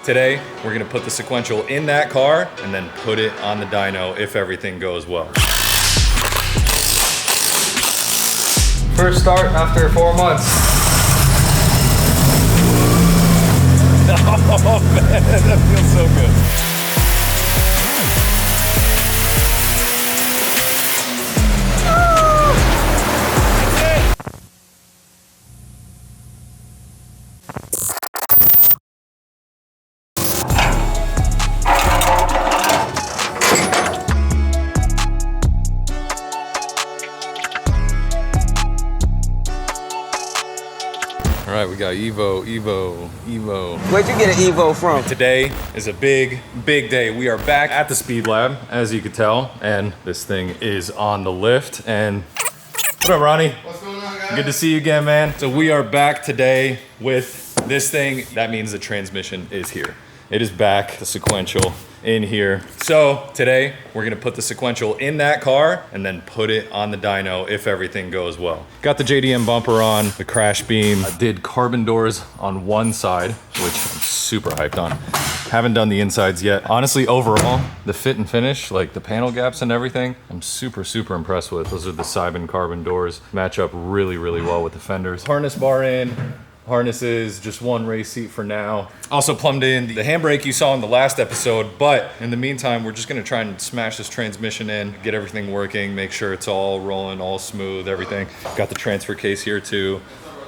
Today, we're gonna put the sequential in that car and then put it on the dyno if everything goes well. First start after 4 months. Oh man, that feels so good. All right, we got Evo. Where'd you get an Evo from? Today is a big day. We are back at the Speed Lab, as you could tell, and this thing is on the lift. And what up, Ronnie? What's going on, guys? Good to see you again, man. So we are back today with this thing. That means the transmission is here. It is back, the sequential in here. So today we're gonna put the sequential in that car and then put it on the dyno if everything goes well. Got the JDM bumper on, the crash beam. I did carbon doors on one side, which I'm super hyped on. Haven't done the insides yet. Honestly, overall, the fit and finish, like the panel gaps and everything, I'm super impressed with. Those are the Seibon Carbon doors. Match up really well with the fenders. Harness bar in. Harnesses, just one race seat for now. Also plumbed in the handbrake you saw in the last episode, but in the meantime, we're just gonna try and smash this transmission in, get everything working, make sure it's all rolling, all smooth, everything. Got the transfer case here too.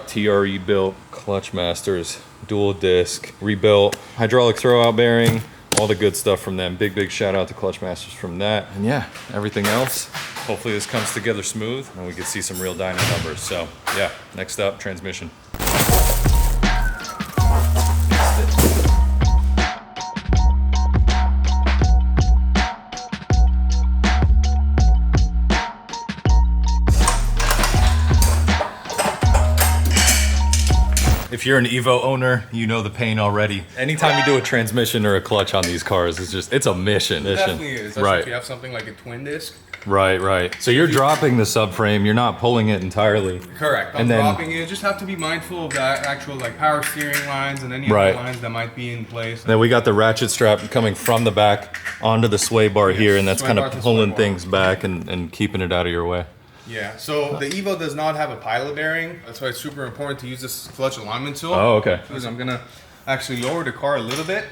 TRE built, Clutchmasters, dual disc, rebuilt, hydraulic throwout bearing, all the good stuff from them. Big shout out to Clutchmasters from that. And yeah, everything else, hopefully this comes together smooth and we can see some real dyno numbers. So yeah, next up, transmission. If you're an Evo owner, you know the pain already. Anytime you do a transmission or a clutch on these cars, it's a mission. It definitely is. Especially Right. if you have something like a twin disc. Right. So you're dropping the subframe, you're not pulling it entirely. Correct. I'm dropping it. Just have to be mindful of that actual like power steering lines and any other lines that might be in place. Then we got the ratchet strap coming from the back onto the sway bar here, and that's kind of pulling things back and keeping it out of your way. Yeah, so the Evo does not have a pilot bearing. That's why it's super important to use this clutch alignment tool. Oh, okay. Because I'm gonna actually lower the car a little bit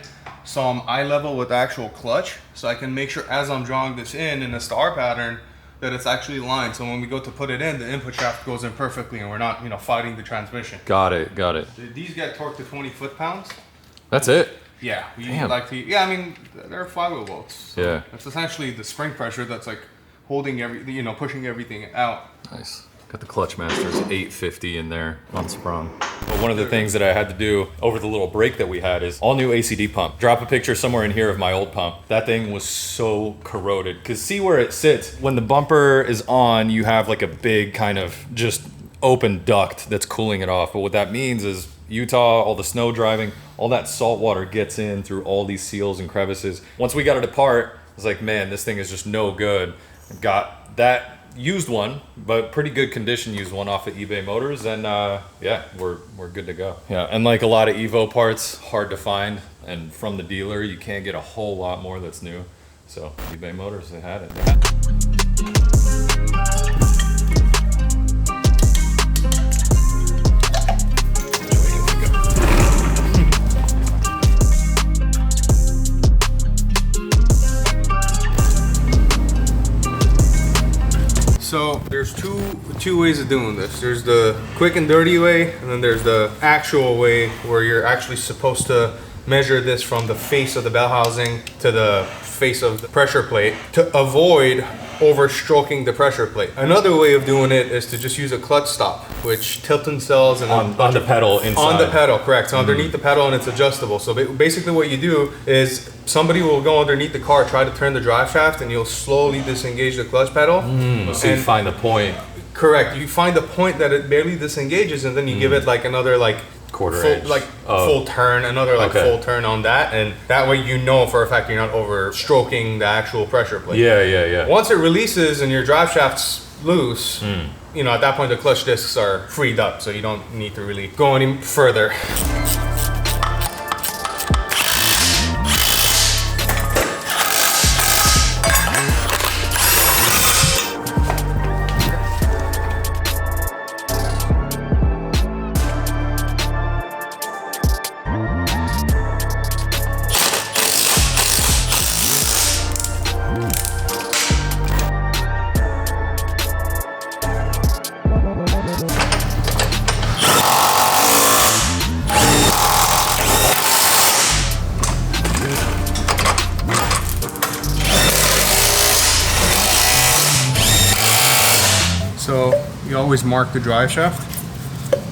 so I'm eye level with the actual clutch, so I can make sure as I'm drawing this in a star pattern that it's actually aligned. So when we go to put it in, the input shaft goes in perfectly and we're not, fighting the transmission. Got it. These get torqued to 20 foot-pounds. That's it? Yeah, we like to, I mean, they're flywheel bolts. So yeah. It's essentially the spring pressure that's like holding pushing everything out. Nice. Got the Clutchmasters 850 in there, unsprung. But one of the things that I had to do over the little break that we had is all new ACD pump. Drop a picture somewhere in here of my old pump. That thing was so corroded. Cause see where it sits. When the bumper is on, you have like a big kind of just open duct that's cooling it off. But what that means is Utah, all the snow driving, all that salt water gets in through all these seals and crevices. Once we got it apart, I was like, man, this thing is just no good. Got that used one, but pretty good condition used one off of eBay Motors, and yeah, we're good to go. Yeah, and like a lot of Evo parts, hard to find, and from the dealer, you can't get a whole lot more that's new. So eBay Motors, they had it. So there's two ways of doing this. There's the quick and dirty way, and then there's the actual way where you're actually supposed to measure this from the face of the bell housing to the face of the pressure plate to avoid over-stroking the pressure plate. Another way of doing it is to just use a clutch stop, which Tilton sells and on the pedal inside. On the pedal, correct. So underneath the pedal, and it's adjustable. So basically what you do is somebody will go underneath the car, try to turn the drive shaft, and you'll slowly disengage the clutch pedal. So you find the point. Correct. You find the point that it barely disengages, and then you give it like another quarter full, inch. Full turn, another full turn on that, and that way you know for a fact you're not over stroking the actual pressure plate. Yeah. Once it releases and your drive shaft's loose, at that point the clutch discs are freed up, so you don't need to really go any further. always mark the drive shaft.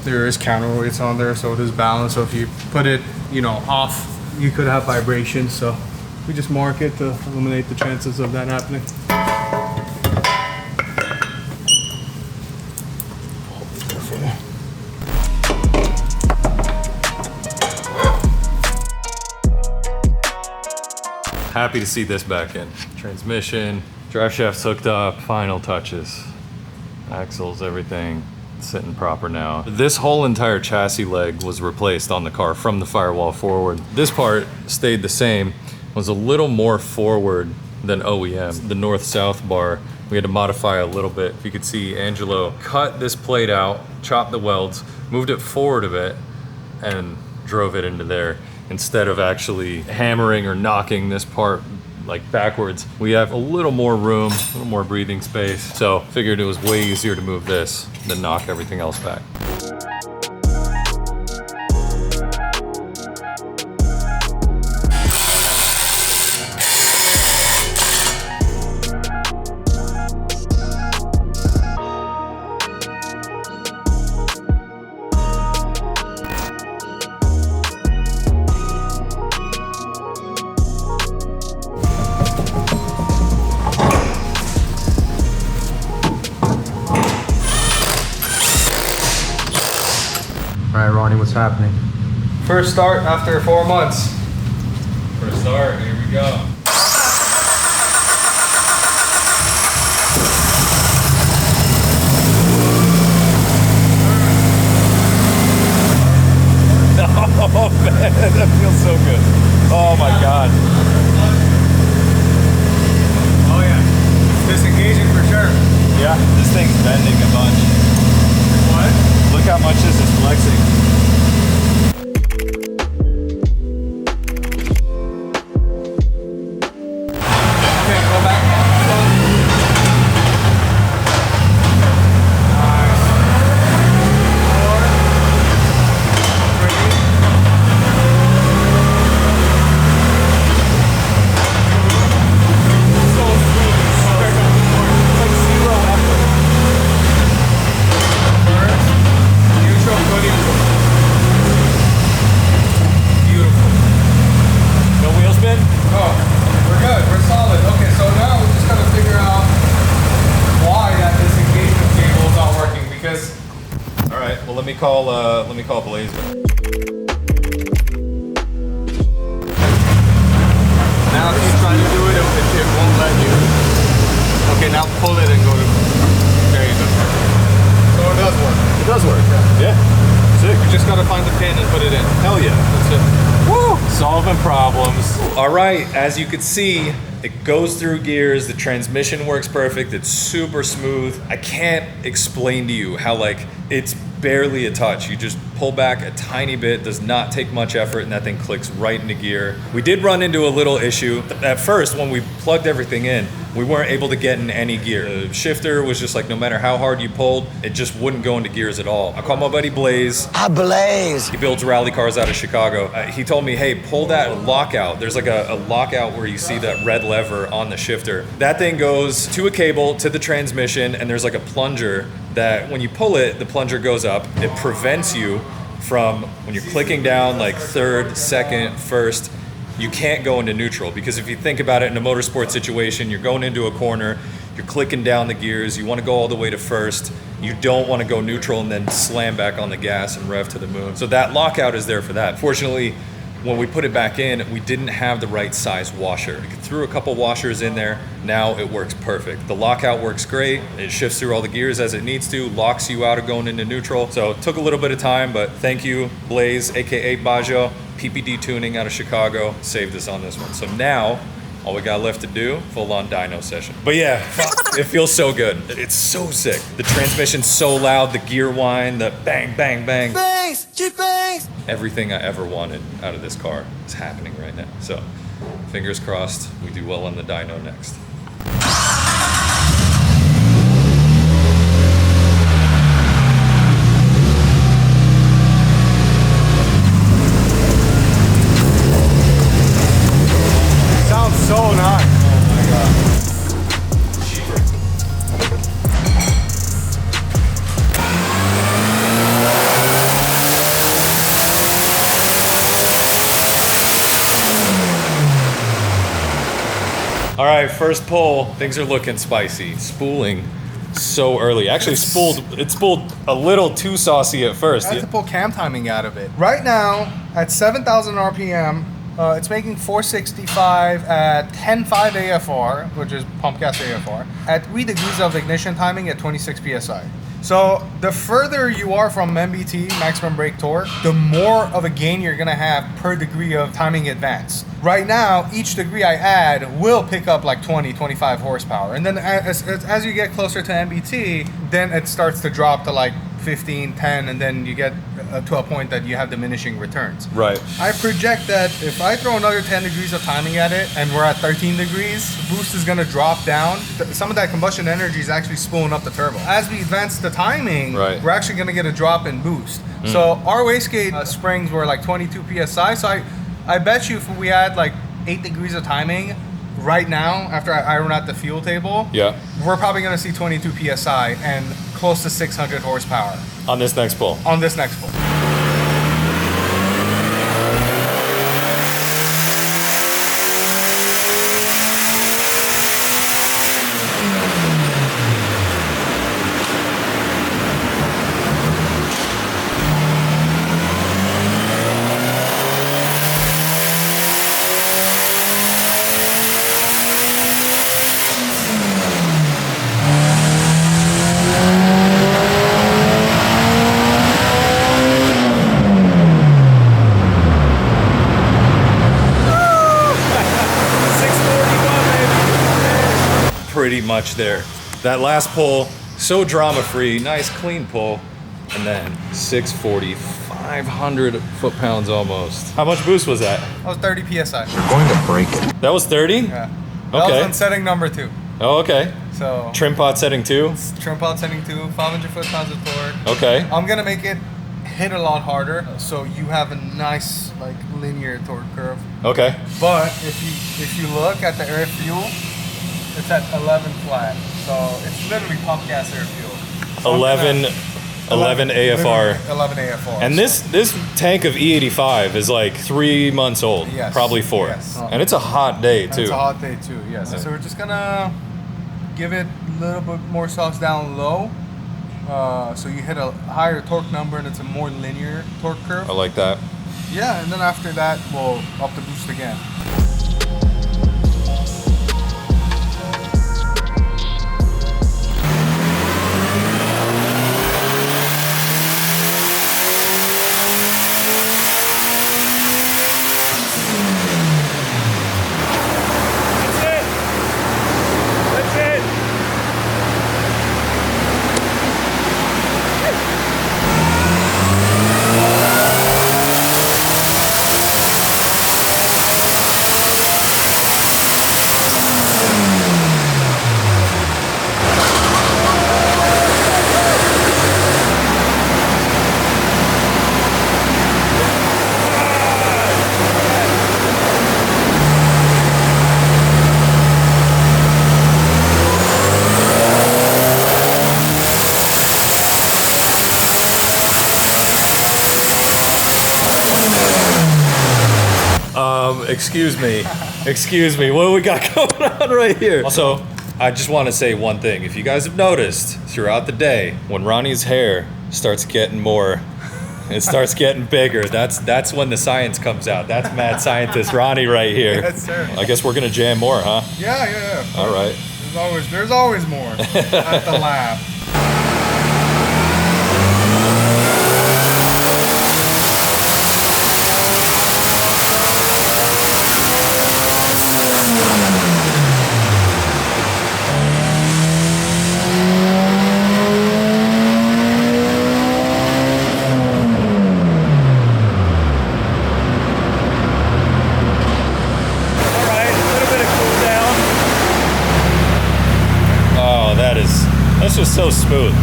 There is counterweights on there, so it is balanced. So if you put it, you know, off, you could have vibrations. So we just mark it to eliminate the chances of that happening. Happy to see this back in. Transmission, drive shaft's hooked up, final touches. Axles, everything sitting proper now. This whole entire chassis leg was replaced on the car from the firewall forward. This part stayed the same, was a little more forward than OEM. The north-south bar, we had to modify a little bit. If you could see, Angelo cut this plate out, chopped the welds, moved it forward a bit, and drove it into there. Instead of actually hammering or knocking this part like backwards, we have a little more room, a little more breathing space. So figured it was way easier to move this than knock everything else back. All right, Ronnie, what's happening? First start after 4 months. First start, here we go. Oh man, that feels so good. Oh my God. Oh yeah, disengaging for sure. Yeah, this thing's bending a bunch. What? Look how much this is flexing. Okay, go back. Nice. 4, 3. So smooth. It's like zero effort. First, neutral, go neutral. Beautiful. No wheel spin? Oh, we're good. We're solid. Okay, so now we just gotta figure out why that disengagement cable is not working. Because All right. Well, let me call Blaze. now if you try to do it, it won't let you. Okay, now pull it and go to. There you go. So it does work. It does work. Yeah. Sick. You just gotta find the pin and put it in. Hell yeah. That's it. Woo! Solving problems. All right, as you can see, it goes through gears. The transmission works perfect. It's super smooth. I can't explain to you how like it's barely a touch. You just pull back a tiny bit, does not take much effort, and that thing clicks right into gear. We did run into a little issue. At first, when we plugged everything in, we weren't able to get in any gear. The shifter was just like, no matter how hard you pulled, it just wouldn't go into gears at all. I called my buddy Blaze. I blaze. He builds rally cars out of Chicago. He told me, hey, pull that lockout. There's like a lockout where you see that red lever on the shifter. That thing goes to a cable to the transmission, and there's like a plunger that when you pull it, the plunger goes up. It prevents you from, when you're clicking down like third, second, first, you can't go into neutral. Because if you think about it in a motorsport situation, you're going into a corner, you're clicking down the gears, you want to go all the way to first, you don't want to go neutral and then slam back on the gas and rev to the moon. So that lockout is there for that. Fortunately, when we put it back in, we didn't have the right size washer. We threw a couple washers in there, now it works perfect. The lockout works great, it shifts through all the gears as it needs to, locks you out of going into neutral. So it took a little bit of time, but thank you, Blaze, AKA Bajo, PPD Tuning out of Chicago, saved us on this one. So now, all we got left to do, full-on dyno session. But yeah, it feels so good. It's so sick. The transmission's so loud, the gear whine, the bang, bang, bang. Bangs, G-bangs. Everything I ever wanted out of this car is happening right now. So, fingers crossed, we do well on the dyno next. Sounds so nice. Oh my God. All right, first pull. Things are looking spicy. Spooling so early. Actually, it spooled a little too saucy at first. I had to pull cam timing out of it. Right now, at 7,000 RPM, it's making 465 at 10.5 AFR, which is pump gas AFR, at 3 degrees of ignition timing at 26 PSI. So the further you are from MBT, maximum brake torque, the more of a gain you're gonna have per degree of timing advance. Right now, each degree I add will pick up like 20, 25 horsepower. And then as you get closer to MBT, then it starts to drop to like 15, 10, and then you get to a point that you have diminishing returns. Right. I project that if I throw another 10 degrees of timing at it and we're at 13 degrees, boost is gonna drop down. Some of that combustion energy is actually spooling up the turbo. As we advance the timing, we're actually gonna get a drop in boost. So our wastegate springs were like 22 PSI. So I bet you if we add like 8 degrees of timing right now, after I run out the fuel table, we're probably gonna see 22 PSI and close to 600 horsepower. On this next pull? On this next pull. Pretty much there. That last pull, so drama-free, nice clean pull, and then 640, 500 foot-pounds almost. How much boost was that? That was 30 PSI. We're going to break it. That was 30? Yeah. That was on setting number 2. Oh, okay. So trim pot setting 2? Trim pot setting 2, 500 foot-pounds of torque. Okay. I'm gonna make it hit a lot harder, so you have a nice like linear torque curve. Okay. But if you look at the air fuel, it's at 11 flat, so it's literally pump gas air fuel. So 11 AFR. 11 AFR. And this tank of E85 is like 3 months old, probably 4. Yes. And it's a hot day too. It's a hot day too, yes. So we're just gonna give it a little bit more sauce down low, so you hit a higher torque number and it's a more linear torque curve. I like that. Yeah, and then after that, we'll up the boost again. Excuse me, what do we got going on right here? Also, I just want to say one thing. If you guys have noticed throughout the day, when Ronnie's hair starts getting more, it starts getting bigger, that's when the science comes out. That's mad scientist Ronnie right here. Yes, sir. I guess we're gonna jam more, huh? Yeah. All right. There's always more at the lab. This was so smooth.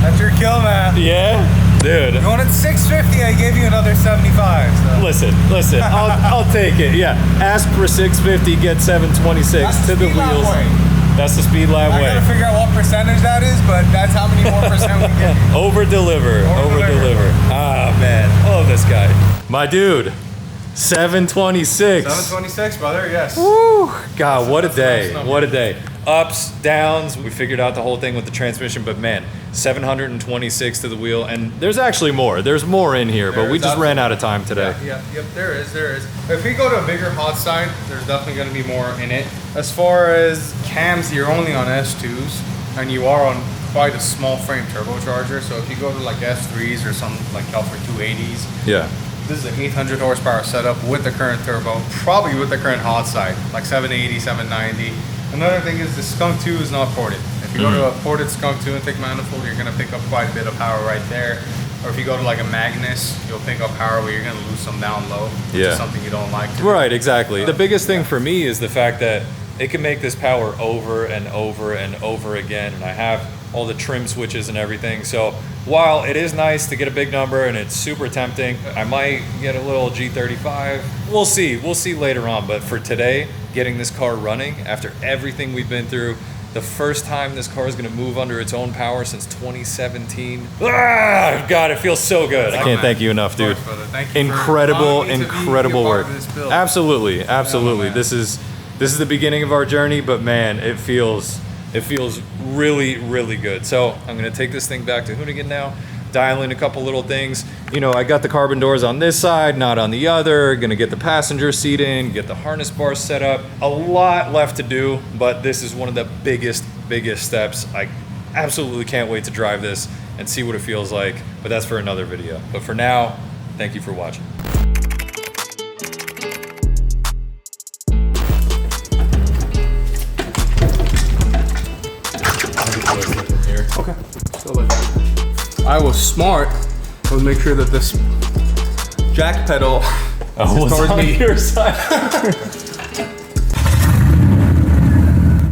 That's your kill, man. Yeah? Dude. You wanted 650, I gave you another 75. So. Listen, I'll take it. Yeah, ask for 650, get 726 to the wheels. That's the speed lab way. I gotta figure out what percentage that is, but that's how many more percent we get. Over deliver. Ah, man, I love this guy. My dude, 726. 726, brother, yes. Woo! God, what a That's a day. nice number. What a day. Ups, downs, we figured out the whole thing with the transmission, but man, 726 to the wheel, and there's actually more. There's more in here, but we just ran out of time today. Yep, there is. If we go to a bigger hot side, there's definitely going to be more in it. As far as cams, you're only on S2s, and you are on quite a small frame turbocharger, so if you go to like S3s or some like Kelfer 280s, Yeah. this is an 800 horsepower setup with the current turbo, probably with the current hot side, like 780, 790. Another thing is the Skunk 2 is not ported. If you go to a ported Skunk 2 intake manifold, you're going to pick up quite a bit of power right there. Or if you go to like a Magnus, you'll pick up power where you're going to lose some down low, which is something you don't like to do. Right, exactly. The biggest thing for me is the fact that it can make this power over and over and over again, and I have all the trim switches and everything. So while it is nice to get a big number and it's super tempting, I might get a little G35. We'll see later on. But for today, getting this car running after everything we've been through, the first time this car is going to move under its own power since 2017. Ah, God, it feels so good. I can't thank you enough, dude. Thank you Incredible, for allowing me to be incredible a part work. of this build. Absolutely. man. This is the beginning of our journey, but man, it feels really, really good. So I'm gonna take this thing back to Hoonigan now, dial in a couple little things. You know, I got the carbon doors on this side, not on the other. Gonna get the passenger seat in, get the harness bar set up. A lot left to do, but this is one of the biggest steps. I absolutely can't wait to drive this and see what it feels like, but that's for another video. But for now, thank you for watching. Okay. So like I was smart. I would make sure that this jack pedal Was towards on me. your side.